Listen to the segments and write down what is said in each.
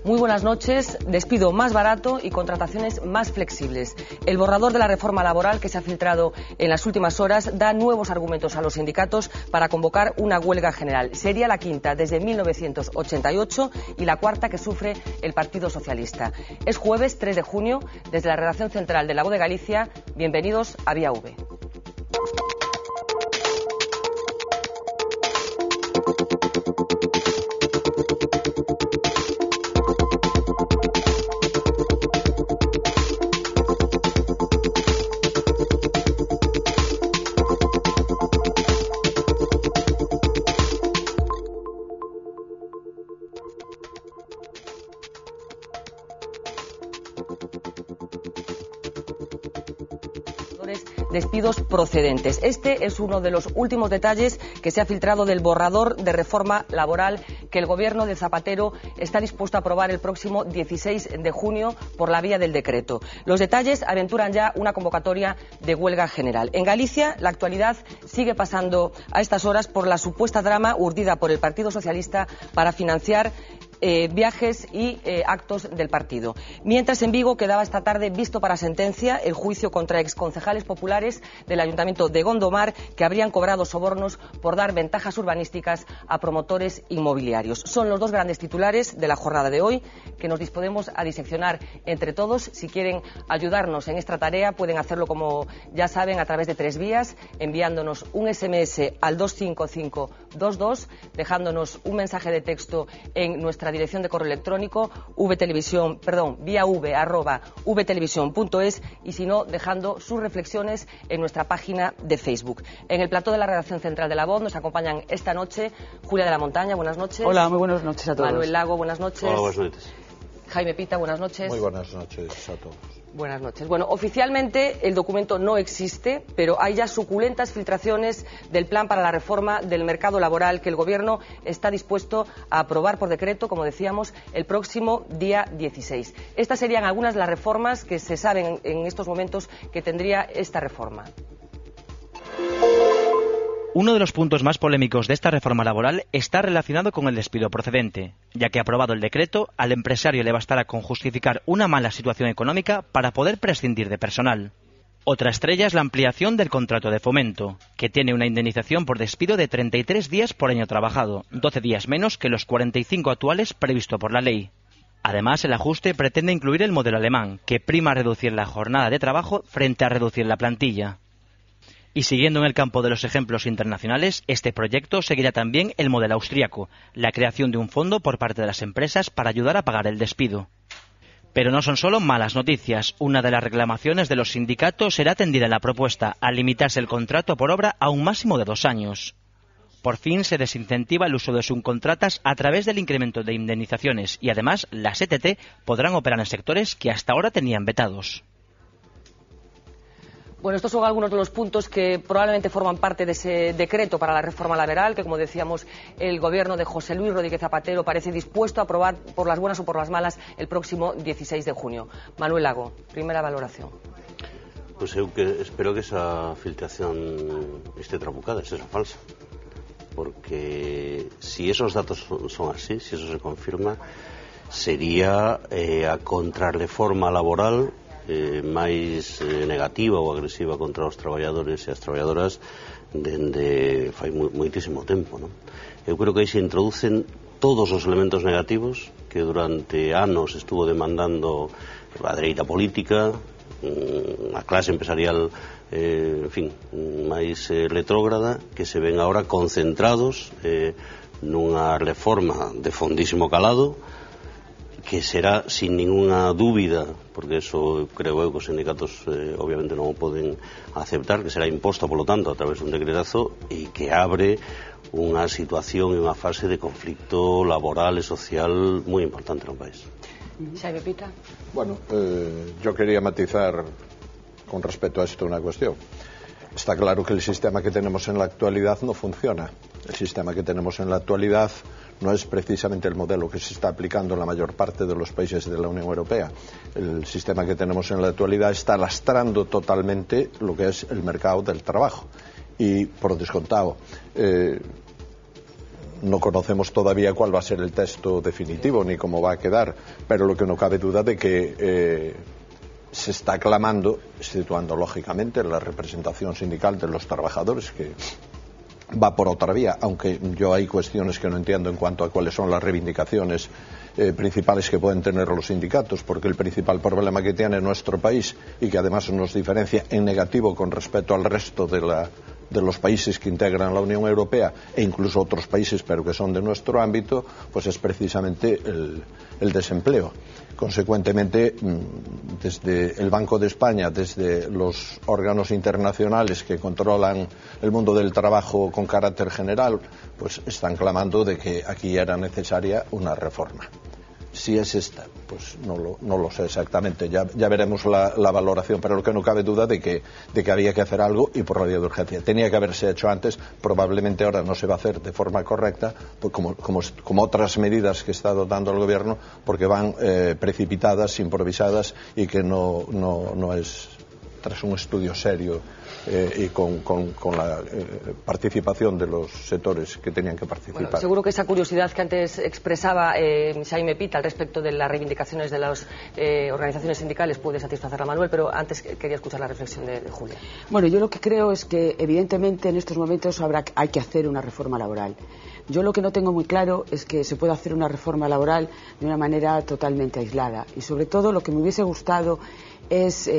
Muy buenas noches. Despido más barato y contrataciones más flexibles. El borrador de la reforma laboral que se ha filtrado en las últimas horas da nuevos argumentos a los sindicatos para convocar una huelga general. Sería la quinta desde 1988 y la cuarta que sufre el Partido Socialista. Es jueves 3 de junio. Desde la redacción central de La Voz de Galicia, bienvenidos a Vía V. Despidos procedentes. Este es uno de los últimos detalles que se ha filtrado del borrador de reforma laboral que el gobierno de Zapatero está dispuesto a aprobar el próximo 16 de junio por la vía del decreto. Los detalles aventuran ya una convocatoria de huelga general. En Galicia, la actualidad sigue pasando a estas horas por la supuesta trama urdida por el Partido Socialista para financiar viajes y actos del partido. Mientras en Vigo quedaba esta tarde visto para sentencia el juicio contra exconcejales populares del Ayuntamiento de Gondomar que habrían cobrado sobornos por dar ventajas urbanísticas a promotores inmobiliarios. Son los dos grandes titulares de la jornada de hoy que nos disponemos a diseccionar entre todos. Si quieren ayudarnos en esta tarea pueden hacerlo, como ya saben, a través de tres vías, enviándonos un SMS al 25522, dejándonos un mensaje de texto en nuestra dirección de correo electrónico viav@vtelevisión.es y, si no, dejando sus reflexiones en nuestra página de Facebook. En el plató de la redacción central de La Voz nos acompañan esta noche Julia de la Montaña, buenas noches. Hola, muy buenas noches a todos. Manuel Lago, buenas noches. Hola, buenas noches. Jaime Pita, buenas noches. Muy buenas noches a todos. Buenas noches. Bueno, oficialmente el documento no existe, pero hay ya suculentas filtraciones del plan para la reforma del mercado laboral que el Gobierno está dispuesto a aprobar por decreto, como decíamos, el próximo día 16. Estas serían algunas de las reformas que se saben en estos momentos que tendría esta reforma. Uno de los puntos más polémicos de esta reforma laboral está relacionado con el despido procedente, ya que aprobado el decreto, al empresario le bastará con justificar una mala situación económica para poder prescindir de personal. Otra estrella es la ampliación del contrato de fomento, que tiene una indemnización por despido de 33 días por año trabajado, 12 días menos que los 45 actuales previsto por la ley. Además, el ajuste pretende incluir el modelo alemán, que prima reducir la jornada de trabajo frente a reducir la plantilla. Y siguiendo en el campo de los ejemplos internacionales, este proyecto seguirá también el modelo austríaco, la creación de un fondo por parte de las empresas para ayudar a pagar el despido. Pero no son solo malas noticias. Una de las reclamaciones de los sindicatos será atendida en la propuesta, al limitarse el contrato por obra a un máximo de 2 años. Por fin se desincentiva el uso de subcontratas a través del incremento de indemnizaciones y además las ETT podrán operar en sectores que hasta ahora tenían vetados. Bueno, estos son algunos de los puntos que probablemente forman parte de ese decreto para la reforma laboral que, como decíamos, el gobierno de José Luis Rodríguez Zapatero parece dispuesto a aprobar por las buenas o por las malas el próximo 16 de junio. Manuel Lago, primera valoración. Pois eu espero que esa filtración esté trabucada, esa falsa. Porque si esos datos son así, si eso se confirma, sería a contrarreforma laboral máis negativa ou agresiva contra os traballadores e as traballadoras dende fai moitísimo tempo, non? Eu creo que aí se introducen todos os elementos negativos que durante anos estuvo demandando a dereita política, a clase empresarial, en fin, máis retrógrada, que se ven agora concentrados nunha reforma de fondísimo calado que será sin ninguna dúbida, porque eso creo eu que os sindicatos obviamente non o poden aceptar, que será imposta, polo tanto, a través dun decretazo e que abre unha situación e unha fase de conflicto laboral e social moi importante no país. Xaime Pita. Bueno, yo quería matizar con respecto a esto una cuestión. Está claro que el sistema que tenemos en la actualidad no funciona. El sistema que tenemos en la actualidad no es precisamente el modelo que se está aplicando en la mayor parte de los países de la Unión Europea. El sistema que tenemos en la actualidad está lastrando totalmente lo que es el mercado del trabajo. Y, por descontado, no conocemos todavía cuál va a ser el texto definitivo ni cómo va a quedar, pero lo que no cabe duda de que se está clamando, situando lógicamente la representación sindical de los trabajadores, que va por otra vía, aunque yo hay cuestiones que no entiendo en cuanto a cuáles son las reivindicaciones principales que pueden tener los sindicatos, porque el principal problema que tiene nuestro país, y que además nos diferencia en negativo con respecto al resto de los países que integran la Unión Europea e incluso otros países pero que son de nuestro ámbito, pues es precisamente el desempleo. Consecuentemente, desde el Banco de España, desde los órganos internacionales que controlan el mundo del trabajo con carácter general, pues están clamando de que aquí era necesaria una reforma. Si es esta, pues no lo sé exactamente, ya veremos la valoración, pero lo que no cabe duda de que había que hacer algo y por la vía de urgencia. Tenía que haberse hecho antes, probablemente ahora no se va a hacer de forma correcta, pues como otras medidas que está adoptando el Gobierno, porque van precipitadas, improvisadas y que no es tras un estudio serio y con la participación de los sectores que tenían que participar. Bueno, seguro que esa curiosidad que antes expresaba Xaime Pita al respecto de las reivindicaciones de las organizaciones sindicales puede satisfacer a Manuel, pero antes quería escuchar la reflexión de Julia. Bueno, yo lo que creo es que evidentemente en estos momentos hay que hacer una reforma laboral. Yo lo que no tengo muy claro es que se pueda hacer una reforma laboral de una manera totalmente aislada, y sobre todo lo que me hubiese gustado es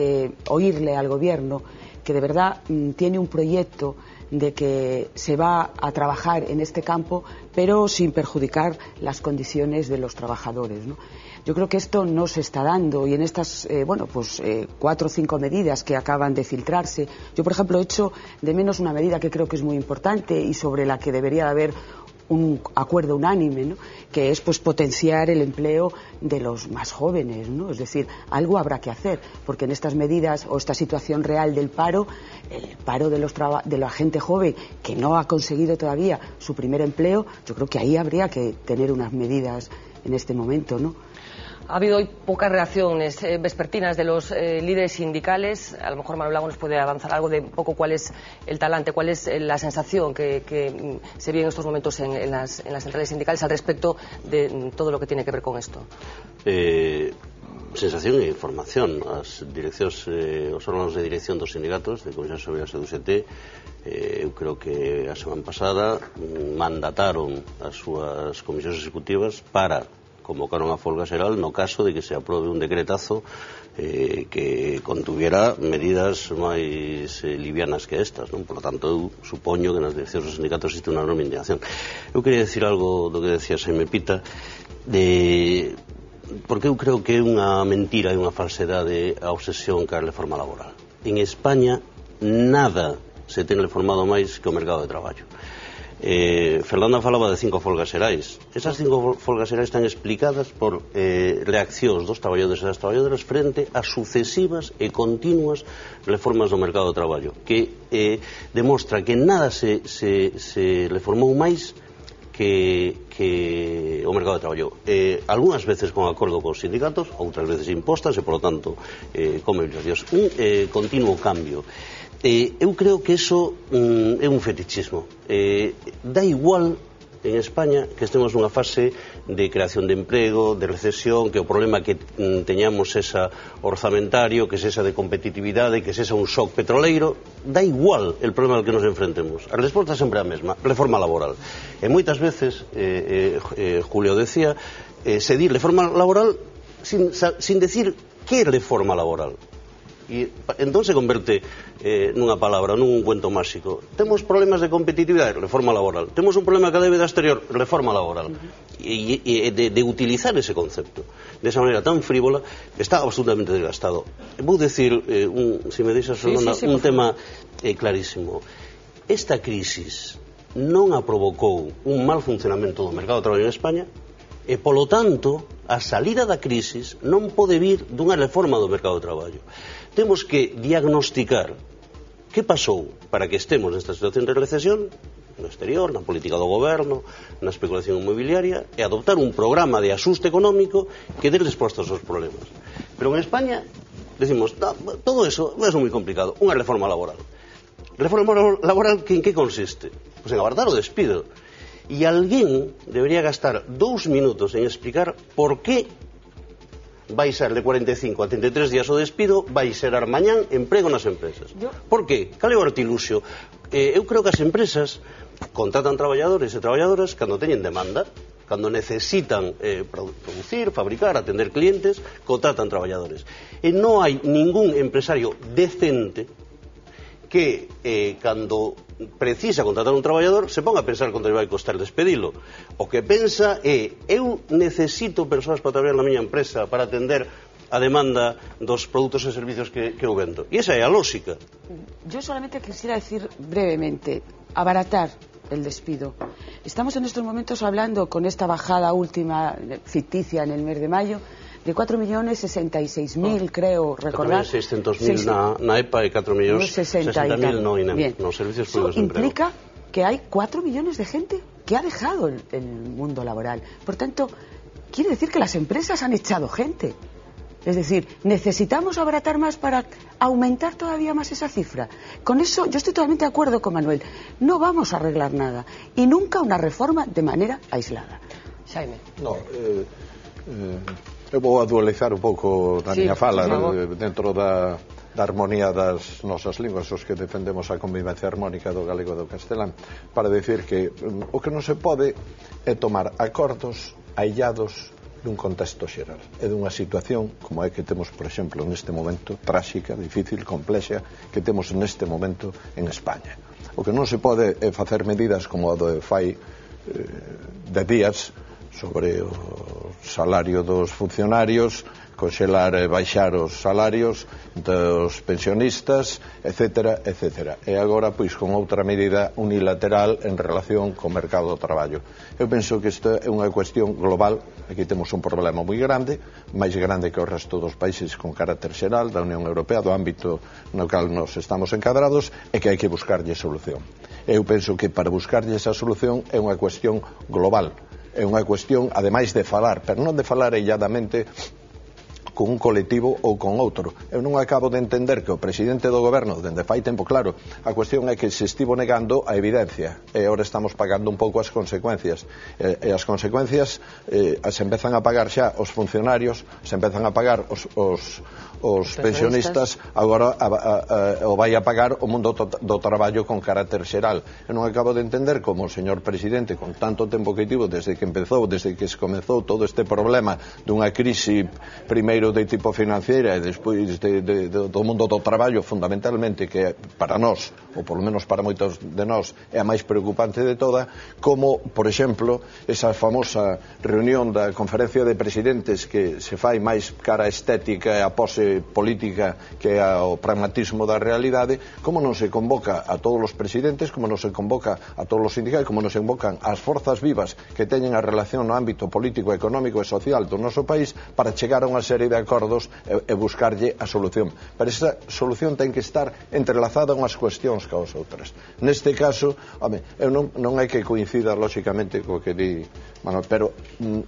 oírle al Gobierno que de verdad tiene un proyecto de que se va a trabajar en este campo, pero sin perjudicar las condiciones de los trabajadores, ¿no? Yo creo que esto no se está dando, y en estas 4 o 5 medidas que acaban de filtrarse, yo por ejemplo echo de menos una medida que creo que es muy importante y sobre la que debería haber un acuerdo unánime, ¿no?, que es pues potenciar el empleo de los más jóvenes, ¿no? Es decir, algo habrá que hacer, porque en estas medidas o esta situación real del paro, el paro de la gente joven que no ha conseguido todavía su primer empleo, yo creo que ahí habría que tener unas medidas en este momento, ¿no? Ha habido hoy pocas reacciones vespertinas de los líderes sindicales. A lo mejor Manuel Lago nos puede avanzar algo de un poco cuál es el talante, cuál es la sensación que se vive en estos momentos en las centrales sindicales al respecto de todo lo que tiene que ver con esto. Sensación e información. As direccións, os órganos de dirección dos sindicatos de Comisións Obreiras e do UGT, eu creo que a semana pasada mandataron as súas comisións executivas para convocaron a folga xeral no caso de que se aprobe un decretazo que contuviera medidas máis livianas que estas, non? Por lo tanto, eu supoño que nas direccións dos sindicatos existe unha enorme indignación. Eu quería decir algo do que decía Xaime Pita, porque eu creo que é unha mentira e unha falsedade a obsesión ca reforma laboral. En España nada se ten reformado máis que o mercado de traballo. Fernanda falaba de 5 folgas xerais. Esas 5 folgas xerais están explicadas por reaccións dos traballadores e das traballadoras frente a sucesivas e continuas reformas do mercado de traballo, que demostra que nada se reformou máis que o mercado de traballo. Algúnas veces con acordo cos sindicatos, outras veces impostas e, por lo tanto, como Dios, un continuo cambio. Eu creo que eso é un fetichismo. Dá igual en España que estemos nunha fase de creación de emprego, de recesión, que o problema que teñamos esa orzamentario, que esa de competitividade, que esa un shock petroleiro, dá igual el problema al que nos enfrentemos. A resposta sempre a mesma, reforma laboral. E moitas veces, Julio decía, se di reforma laboral sin decir que reforma laboral. E entón se converte nunha palabra, nun cuento máxico. Temos problemas de competitividade, reforma laboral. Temos un problema ca débeda exterior, reforma laboral. E de utilizar ese concepto desa maneira tan frívola está absolutamente desgastado. Vou decir, se me deixas, Fernanda, un tema clarísimo. Esta crisis non a provocou un mal funcionamento do mercado de traballo en España, e, polo tanto, a salida da crisis non pode vir dunha reforma do mercado de traballo. Temos que diagnosticar que pasou para que estemos nesta situación de recesión no exterior, na política do goberno, na especulación inmobiliaria, e adoptar un programa de asuste económico que dé respostas aos problemas. Pero en España decimos, todo eso é moi complicado, unha reforma laboral. Reforma laboral que en que consiste? Pois en abartar o despido. E alguén debería gastar 2 minutos en explicar por que vai ser de 45 a 33 días o despido, vai xerar mañán emprego nas empresas. Por que? Cal é o artiluxio? Eu creo que as empresas contratan traballadores e traballadoras cando teñen demanda, cando necesitan producir, fabricar, atender clientes, contratan traballadores. E non hai ningún empresario decente que cando precisa contratar un traballador se ponga a pensar quanto lle vai costar despedilo. O que pensa é, eu necesito persoas para traballar na miña empresa para atender a demanda dos produtos e servicios que eu vendo. E esa é a lógica. Yo solamente quisiera decir brevemente, abaratar el despido. Estamos en estos momentos hablando con esta bajada última ficticia en el mes de mayo de 4.066.000, creo recordar. 4.600.000 na EPA e 4.060.000 nos servicios públicos de empleo. Implica que hay 4 millones de gente que ha dejado el mundo laboral. Por tanto, quiere decir que las empresas han echado gente. Es decir, necesitamos abaratar más para aumentar todavía más esa cifra. Con eso yo estoy totalmente de acuerdo con Manuel. No vamos a arreglar nada. Y nunca una reforma de manera aislada. Xaime. No, eu vou a dualizar un pouco na miña fala dentro da armonía das nosas linguas, os que defendemos a convivencia armónica do galego e do castelán, para decir que o que non se pode é tomar acordos aillados dun contexto xeral e dunha situación como é que temos, por exemplo, neste momento tráxica, difícil, complexa que temos neste momento en España. O que non se pode é facer medidas como a do fai de días sobre o salario dos funcionarios, conxelar e baixar os salarios dos pensionistas, etcétera, etcétera. E agora, pois, con outra medida unilateral en relación co mercado do traballo. Eu penso que isto é unha cuestión global. Aquí temos un problema moi grande, máis grande que o resto dos países con carácter xeral da Unión Europea, do ámbito no cal nos estamos encadrados, e que hai que buscarlle solución. Eu penso que para buscarlle esa solución é unha cuestión global. É unha cuestión, ademais de falar, pero non de falar illadamente con un colectivo ou con outro. Eu non acabo de entender que o presidente do goberno, dende fai tempo, claro, a cuestión é que se estivo negando a evidencia e agora estamos pagando un pouco as consecuencias e as consecuencias as empezan a pagar xa os funcionarios, se empezan a pagar os pensionistas, agora o vai a pagar o mundo do traballo con carácter xeral. Eu non acabo de entender como o señor presidente, con tanto tempo que tivo desde que se comezou todo este problema dunha crise primeiro de tipo financiera e despois do mundo do traballo, fundamentalmente, que para nós, ou polo menos para moitos de nós, é a máis preocupante de toda, como, por exemplo, esa famosa reunión da conferencia de presidentes que se fai máis cara estética e a pose política que ao pragmatismo da realidade, como non se convoca a todos os presidentes, como non se convoca a todos os sindicatos, como non se convocan as forzas vivas que teñen a relación no ámbito político, económico e social do noso país para chegar a unha serie de acordos e buscarlle a solución. Pero esa solución ten que estar entrelazada unhas cuestións ca as outras. Neste caso, non hai que coincida lóxicamente co que di Manuel, pero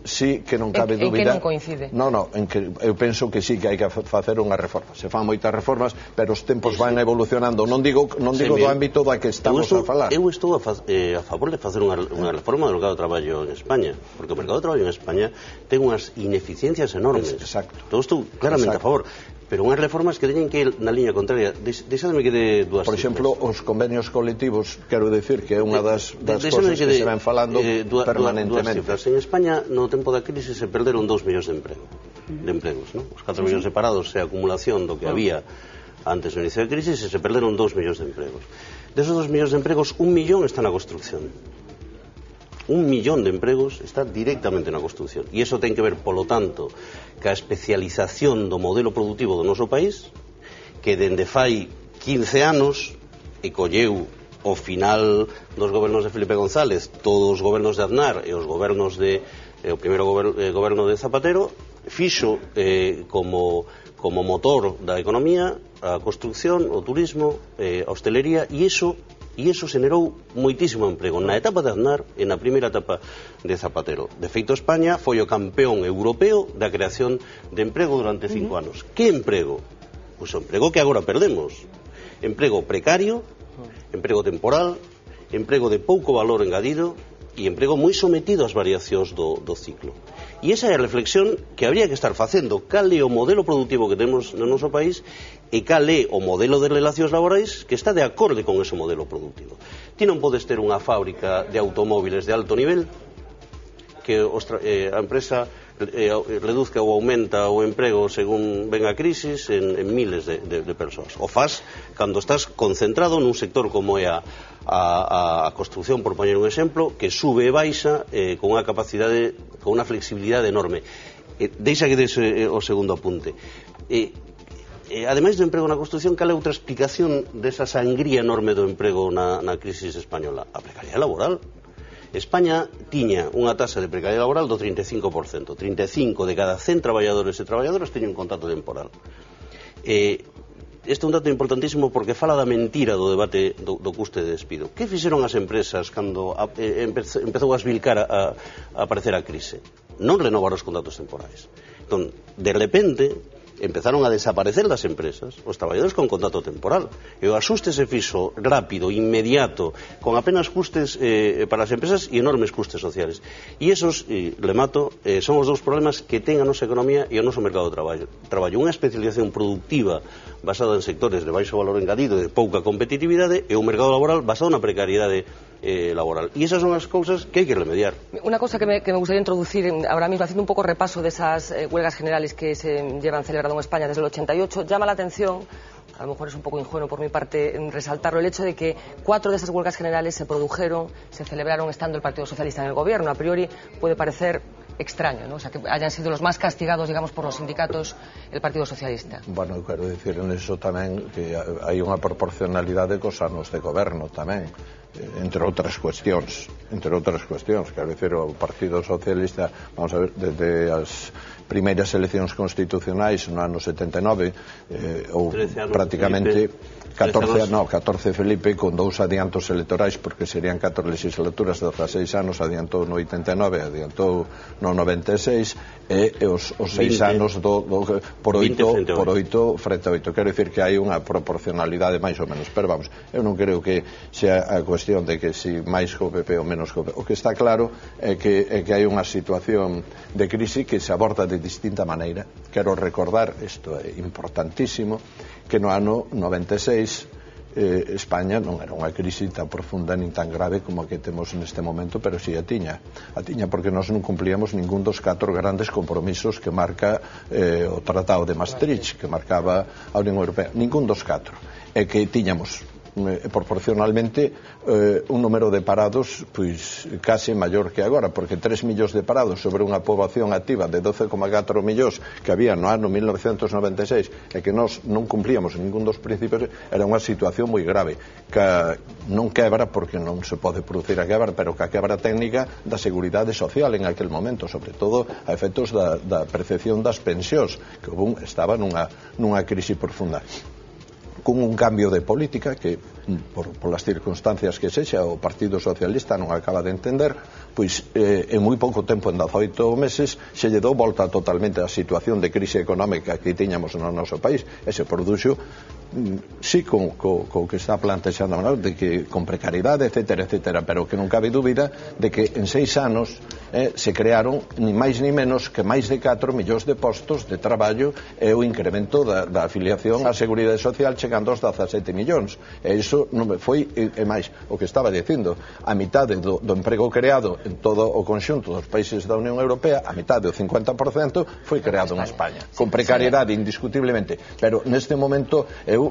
sí que non cabe dúbida. En que non coincide? Non, en que eu penso que sí que hai que facer unha reforma. Se fan moitas reformas, pero os tempos van evolucionando. Non digo do ámbito da que estamos a falar. Eu estou a favor de facer unha reforma do mercado de traballo en España, porque o mercado de traballo en España ten unhas ineficiencias enormes. Exacto. Estou claramente a favor, pero unhas reformas que teñen que ir na liña contraria. Deixadme que dé dúas Por exemplo, os convenios colectivos, quero decir que é unha das cosas que se ven falando permanentemente. En España, no tempo da crise, se perderon 2 millóns de empregos, ¿no? Os 4 millóns separados e a acumulación do que había antes do inicio da crise, se perderon 2 millóns de empregos. Desos 2 millóns de empregos, 1 millón está na construcción. 1 millón de empregos está directamente na construcción. E iso ten que ver, polo tanto, ca especialización do modelo productivo do noso país, que dende fai 15 anos e colleu o final dos gobernos de Felipe González, todos os gobernos de Aznar e os gobernos o primeiro goberno de Zapatero, fixo como motor da economía a construcción, o turismo, a hostelería, e iso xenerou moitísimo emprego na etapa de Aznar e na primeira etapa de Zapatero. De feito, España foi o campeón europeo da creación de emprego durante 5 anos. Que emprego? Pois o emprego que agora perdemos. Emprego precario, emprego temporal, emprego de pouco valor engadido, e emprego moi sometido ás variacións do ciclo. E esa é a reflexión que habría que estar facendo. Cal é o modelo productivo que temos no noso país e cal é o modelo de relacións laborais que está de acorde con ese modelo productivo. Ti non podes ter unha fábrica de automóviles de alto nivel que a empresa reduzca ou aumenta o emprego según ven a crisis en miles de persoas. O faz cando estás concentrado nun sector como é a construcción, por poñer un exemplo, que sube e baixa con unha capacidade, con unha flexibilidade enorme. Deixa que des o segundo apunte. Ademais do emprego na construcción, cal é outra explicación desa sangría enorme do emprego na crisis española? A precariedade laboral. España tiña unha tasa de precariedade laboral do 35%. 35 de cada 100 traballadores e traballadoras teñen un contrato temporal. Este é un dato importantísimo porque fala da mentira do debate do custe de despido. Que fixeron as empresas cando empezou a esvilcar a aparecer a crise? Non renovar os contratos temporais. Entón, de repente, empezaron a desaparecer das empresas os traballadores con contrato temporal, e o axuste se fixo rápido, inmediato, con apenas custes para as empresas e enormes custes sociales. E esos, remato, son os dous problemas que ten a nosa economía e o noso mercado de traballo. Unha especialización productiva basada en sectores de baixo valor engadido e de pouca competitividade, e un mercado laboral basado na precariedade laboral. Y esas son las cosas que hay que remediar. Una cosa que me gustaría introducir ahora mismo, haciendo un poco repaso de esas huelgas generales que se llevan celebrando en España desde el 88, llama la atención, a lo mejor es un poco ingenuo por mi parte resaltarlo, el hecho de que 4 de esas huelgas generales se produjeron, se celebraron estando el Partido Socialista en el gobierno. A priori puede parecer extraño, ¿no? O sea, que hayan sido los más castigados, digamos, por los sindicatos el Partido Socialista. Bueno, quero dicir en eso tamén que hai unha proporcionalidade cos anos de goberno tamén, entre outras cuestións, quero dicir, o Partido Socialista, vamos a ver, desde as primeiras eleccións constitucionais no ano 79 ou prácticamente 14 Felipe, con 2 adiantos electorais, porque serían 14 legislaturas, 16 anos, adiantou no 89, adiantou no 96, e os 6 anos por 8 frente a 8. Quero dicir que hai unha proporcionalidade máis ou menos, pero vamos, eu non creo que sea a cuestión de que si máis co PP ou menos co PP. O que está claro é que hai unha situación de crise que se aborda de distinta maneira. Quero recordar, isto é importantísimo, que no ano 96 España non era unha crise tan profunda nin tan grave como a que temos neste momento, pero si a tiña porque nós non cumplíamos ningún dos 4 grandes compromisos que marca o Tratado de Maastricht, que marcaba a Unión Europea, ningún dos 4, e que tiñamos proporcionalmente un número de parados pois case maior que agora, porque 3 millóns de parados sobre unha poboación activa de 12,4 millóns que había no ano 1996 e que nós non cumplíamos ningún dos principios, era unha situación moi grave, que non quebra porque non se pode producir a quebra, pero que a quebra técnica da seguridade social en aquel momento, sobre todo a efectos da percepción das pensións, que estaba nunha crise profunda, con un cambio de política que por las circunstancias que sexa o Partido Socialista non acaba de entender, pois en moi pouco tempo, en 18 meses, se lle dou volta totalmente a situación de crise económica que tiñamos no noso país, e se produxo sí, co que está plantexando de que con precariedade, etcétera, pero que non cabe dúbida de que en 6 anos se crearon ni máis ni menos que máis de 4 millóns de postos de traballo e o incremento da afiliación á Seguridade Social chegando aos 17 millóns, e iso non foi e máis o que estaba dicindo, a mitade do emprego creado en todo o conxunto dos países da Unión Europea, a mitade, o 50%, foi creado en España, con precariedade indiscutiblemente, pero neste momento eu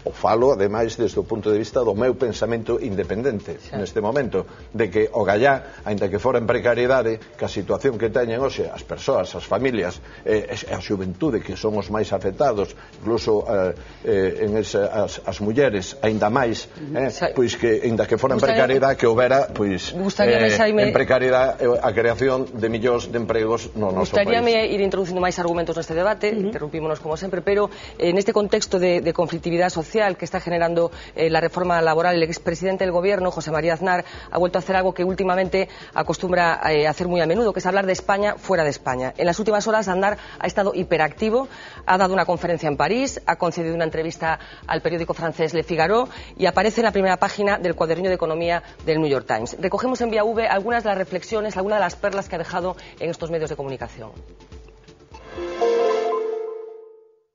o falo, ademais, desde o punto de vista do meu pensamento independente neste momento, de que o gallá, ainda que fora en precariedade, que a situación que teñen hoxe as persoas, as familias e a xuventude, que son os máis afectados, incluso as mulleres ainda máis, pois que ainda que fora en precariedade, que houbera pois en precariedade a creación de millóns de empregos no noso país. Gustaríame ir introducindo máis argumentos neste debate, interrumpímonos como sempre, pero neste contexto de conflictividade social social que está generando la reforma laboral. El expresidente del Gobierno, José María Aznar, ha vuelto a hacer algo que últimamente acostumbra a hacer muy a menudo, que es hablar de España fuera de España. En las últimas horas Aznar ha estado hiperactivo, ha dado una conferencia en París, ha concedido una entrevista al periódico francés Le Figaro y aparece en la primera página del cuaderno de economía del New York Times. Recogemos en Vía V algunas de las reflexiones, algunas de las perlas que ha dejado en estos medios de comunicación.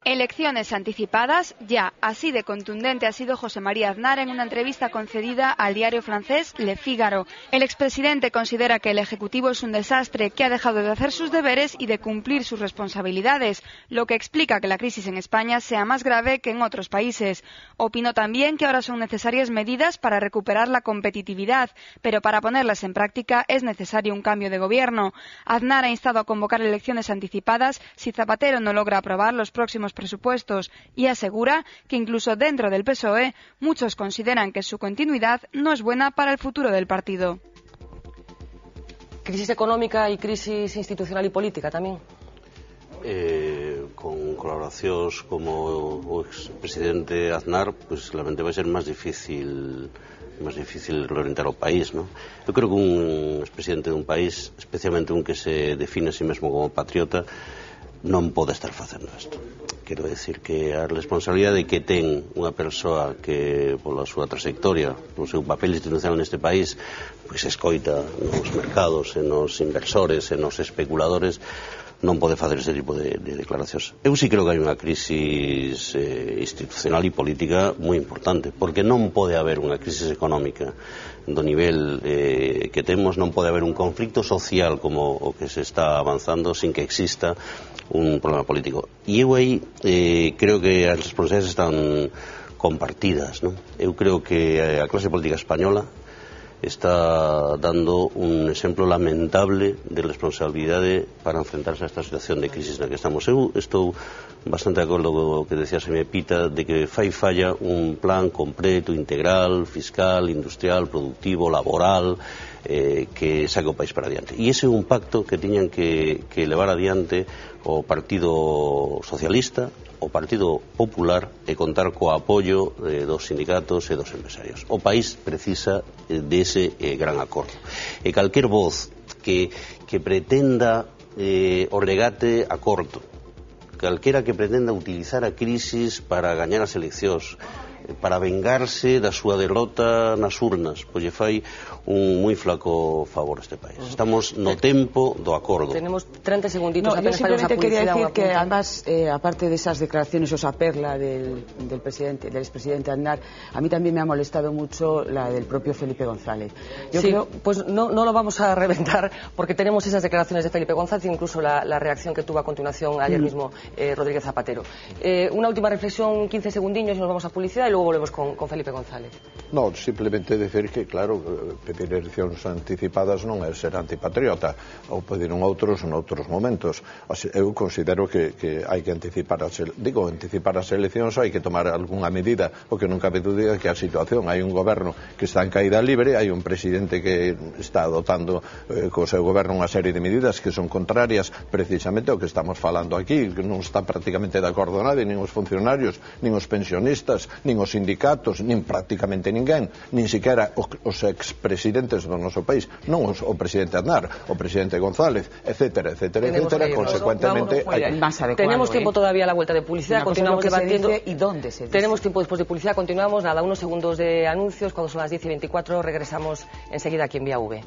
Elecciones anticipadas, ya. Así de contundente ha sido José María Aznar en una entrevista concedida al diario francés Le Figaro. El expresidente considera que el Ejecutivo es un desastre, que ha dejado de hacer sus deberes y de cumplir sus responsabilidades, lo que explica que la crisis en España sea más grave que en otros países. Opinó también que ahora son necesarias medidas para recuperar la competitividad, pero para ponerlas en práctica es necesario un cambio de gobierno. Aznar ha instado a convocar elecciones anticipadas si Zapatero no logra aprobar los próximos presupuestos y asegura que incluso dentro del PSOE muchos consideran que su continuidad no es buena para el futuro del partido. ¿Crisis económica y crisis institucional y política tamén? Con colaboracións como o expresidente Aznar, pues realmente vai ser máis difícil reorientar o país, ¿no? Eu creo que un expresidente dun país, especialmente un que se define a sí mesmo como patriota, non pode estar facendo isto. Quero decir que a responsabilidade que ten unha persoa que pola súa trayectoria, polo seu papel institucional neste país, pois escoita nos mercados, e nos inversores, e nos especuladores, non pode facer este tipo de declaracións. Eu sí creo que hai unha crisis institucional e política moi importante, porque non pode haber unha crisis económica do nivel que temos, non pode haber un conflicto social como o que se está avanzando sin que exista un problema político. E eu aí creo que as responsabilidades están compartidas, ¿no? Eu creo que a clase política española está dando un exemplo lamentable de responsabilidade para enfrentarse a esta situación de crisis na que estamos. Eu estou bastante de acordo co que decía Xaime Pita de que fai falla un plan completo, integral, fiscal, industrial, productivo, laboral, que saque o país para adiante. E ese é un pacto que tiñan que levar adiante o Partido Socialista, o Partido Popular, e contar co apoio dos sindicatos e dos empresarios. O país precisa dese gran acordo. E calquer voz que pretenda o regate a corto, calquera que pretenda utilizar a crisis para gañar as eleccións, para vengarse da súa derrota nas urnas, pois lle fai un moi flaco favor a este país. Estamos no tempo do acordo. Tenemos 30 segunditos apenas para esa publicidad. Yo simplemente quería decir que además, aparte de esas declaraciones, esa perla del expresidente Aznar, a mí también me ha molestado mucho la del propio Felipe González. Yo creo... pues no lo vamos a reventar porque tenemos esas declaraciones de Felipe González, incluso la reacción que tuvo a continuación ayer mismo Rodríguez Zapatero. Una última reflexión, 15 segundillos y nos vamos a publicidad y luego volvemos con Felipe González. No, simplemente decir que, claro, pedir eleccións anticipadas non é ser antipatriota, ou pediron outros noutros momentos. Eu considero que hai que anticipar as eleccións, hai que tomar algunha medida, o que non cabe dúbida que a situación, hai un goberno que está en caída libre, hai un presidente que está adoptando co seu goberno unha serie de medidas que son contrarias precisamente ao que estamos falando aquí, que non está prácticamente de acordo nadie, nin os funcionarios, nin os pensionistas, nin os sindicatos, nin prácticamente ninguén, nin siquiera os expresidentes do noso país, non o presidente Aznar, o presidente González, etcétera, consecuentemente tenemos tiempo todavía a la vuelta de publicidad, continuamos debatiendo y dónde se dice. Tenemos tiempo después de publicidad, continuamos, nada, unos segundos de anuncios, cuando son las 10:24 regresamos enseguida aquí en Vía V.